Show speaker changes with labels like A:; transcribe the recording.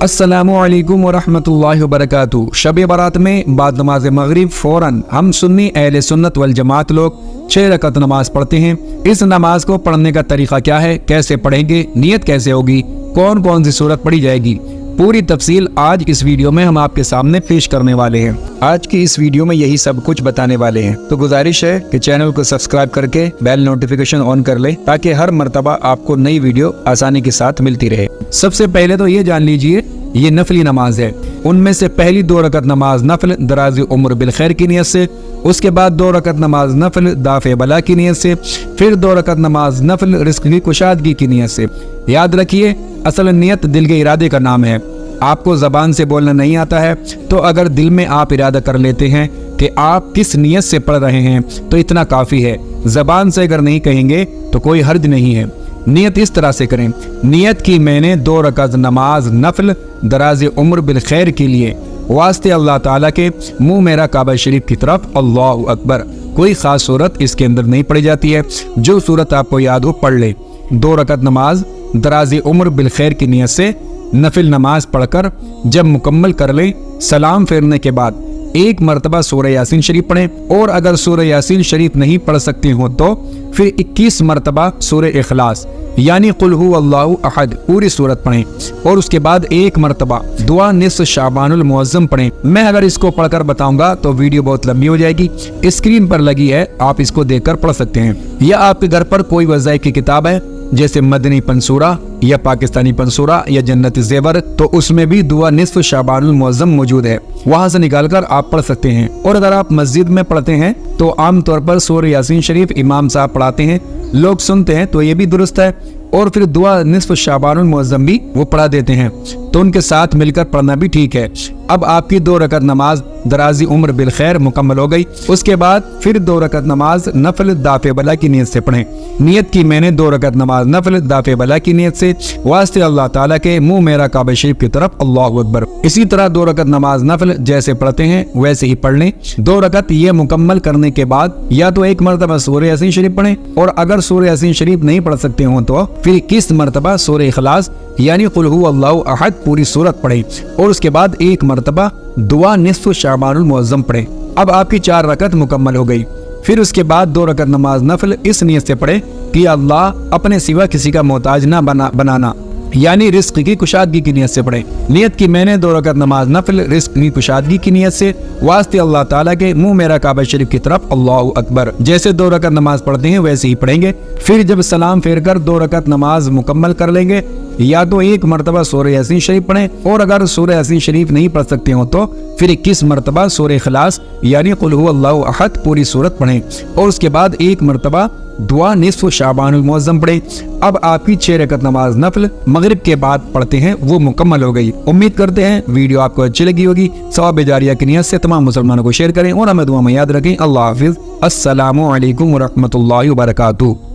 A: अस्सलामु अलैकुम वरहमतुल्लाहि वबरकातुहू। शब बारात में बाद नमाज मगरिब फौरन हम सुन्नी अहले सुन्नत वल जमात लोग 6 रकअत नमाज पढ़ते हैं। इस नमाज को पढ़ने का तरीका क्या है, कैसे पढ़ेंगे, नियत कैसे होगी, कौन कौन सी सूरत पढ़ी जाएगी, पूरी तफसील आज इस वीडियो में हम आपके सामने पेश करने वाले हैं। आज की इस वीडियो में यही सब कुछ बताने वाले हैं, तो गुजारिश है कि चैनल को सब्सक्राइब करके बेल नोटिफिकेशन ऑन कर ले ताकि हर मर्तबा आपको नई वीडियो आसानी के साथ मिलती रहे। सबसे पहले तो ये जान लीजिए ये नफली नमाज है। उनमें से पहली 2 रकअत नमाज नफल दराज उम्र बिल खैर की नियत से, उसके बाद 2 रकअत नमाज नफल दाफे बला की नियत से, फिर 2 रकअत नमाज नफल रिस्क की कुशादगी की नियत से। याद रखिए असल नियत दिल के इरादे का नाम है। आपको ज़बान से बोलना नहीं आता है तो अगर दिल में आप इरादा कर लेते हैं कि आप किस नियत से पढ़ रहे हैं तो इतना काफ़ी है। ज़बान से अगर नहीं कहेंगे तो कोई हर्ज नहीं है। नियत इस तरह से करें, नियत की मैंने 2 रकअत नमाज नफल दराज उम्र बिल खैर के लिए वास्ते अल्लाह ताला के मुँह मेरा काबा शरीफ की तरफ, अल्लाहु अकबर। कोई ख़ास सूरत इसके अंदर नहीं पढ़ी जाती है, जो सूरत आपको याद हो पढ़ ले। 2 रकअत नमाज दराज उम्र बिल खैर की नियत से नफिल नमाज पढ़कर जब मुकम्मल कर लें, सलाम फेरने के बाद 1 मरतबा सूरह यासीन शरीफ पढ़ें और अगर सूरह यासीन शरीफ नहीं पढ़ सकते हो तो फिर 21 मरतबा सूरह इखलास यानी कुल हु अल्लाहु अहद पूरी सूरत पढ़ें और उसके बाद 1 मरतबा दुआ निस्फ शाबानुल मुअज्जम पढ़ें। मैं अगर इसको पढ़कर बताऊंगा तो वीडियो बहुत लंबी हो जाएगी, स्क्रीन पर लगी है, आप इसको देखकर पढ़ सकते हैं। या आपके घर पर कोई वज़ाइफ की किताब है जैसे मदनी पंसूरा या पाकिस्तानी पंसूरा या जन्नत ज़ेवर, तो उसमें भी दुआ निस्फ शाबानुल मुअज्जम मौजूद है, वहां से निकालकर आप पढ़ सकते हैं। और अगर आप मस्जिद में पढ़ते हैं तो आमतौर पर सूरह यासीन शरीफ इमाम साहब पढ़ाते हैं, लोग सुनते हैं, तो ये भी दुरुस्त है। और फिर दुआ निस्फ शाबानुल मुअज्जम भी वो पढ़ा देते हैं, तो उनके साथ मिलकर पढ़ना भी ठीक है। अब आपकी 2 रकअत नमाज दराजी उम्र बिल खैर मुकम्मल हो गई। उसके बाद फिर 2 रकअत नमाज नफल दाफे बला की नियत से पढ़ें। नियत की मैंने 2 रकअत नमाज नफल दाफे बला की नियत से वास्ते अल्लाह ताला के मुँह मेरा काबा शरीफ की तरफ, अल्लाहु अकबर। इसी तरह 2 रकअत नमाज नफल जैसे पढ़ते हैं वैसे ही पढ़ लें। 2 रकअत ये मुकम्मल करने के बाद या तो 1 मरतबा सूरह यासीन शरीफ पढ़ें और अगर सूरह यासीन शरीफ नहीं पढ़ सकते हो तो फिर 21 मरतबा सूरह इखलास यानी कुल हु अल्लाहु अहद पूरी सूरत पढ़ें और उसके बाद 1 मरतबा दुआ निस्फ शाबानुल मुअज्जम पढ़ें। अब आपकी 4 रकअत मुकम्मल हो गई। फिर उसके बाद 2 रकअत नमाज नफल इस नियत से पढ़े कि अल्लाह अपने सिवा किसी का मोहताज ना बनाना यानी रिस्क की कुशादगी की नियत से पढ़े। नियत की मैंने 2 रकअत नमाज नफल रिस्क की कुशादगी की नियत से वास्ते अल्लाह ताला के मुँह मेरा काबा शरीफ की तरफ, अल्लाहु अकबर। जैसे 2 रकअत नमाज पढ़ते हैं वैसे ही पढ़ेंगे। फिर जब सलाम फेर कर 2 रकअत नमाज मुकम्मल कर लेंगे या तो 1 मरतबा सूरह यासीन शरीफ पढ़ें और अगर सूरह यासीन शरीफ नहीं पढ़ सकते हो तो फिर 21 मरतबा सूरह इखलास यानी कुल हु अल्लाहु अहद पूरी सूरत पढ़ें और उसके बाद 1 मरतबा दुआ निस्फ शाबानुल मुअज्जम पढ़ें। अब आपकी 6 रकअत नमाज नफल मगरिब के बाद पढ़ते हैं वो मुकम्मल हो गई। उम्मीद करते हैं वीडियो आपको अच्छी लगी होगी। सवाब जारिया की नियत से तमाम मुसलमानों को शेयर करें और हमें दुआ में याद रखें। अल्लाह हाफिज़। अस्सलामु अलैकुम वरहमतुल्लाहि वबरकातुहू।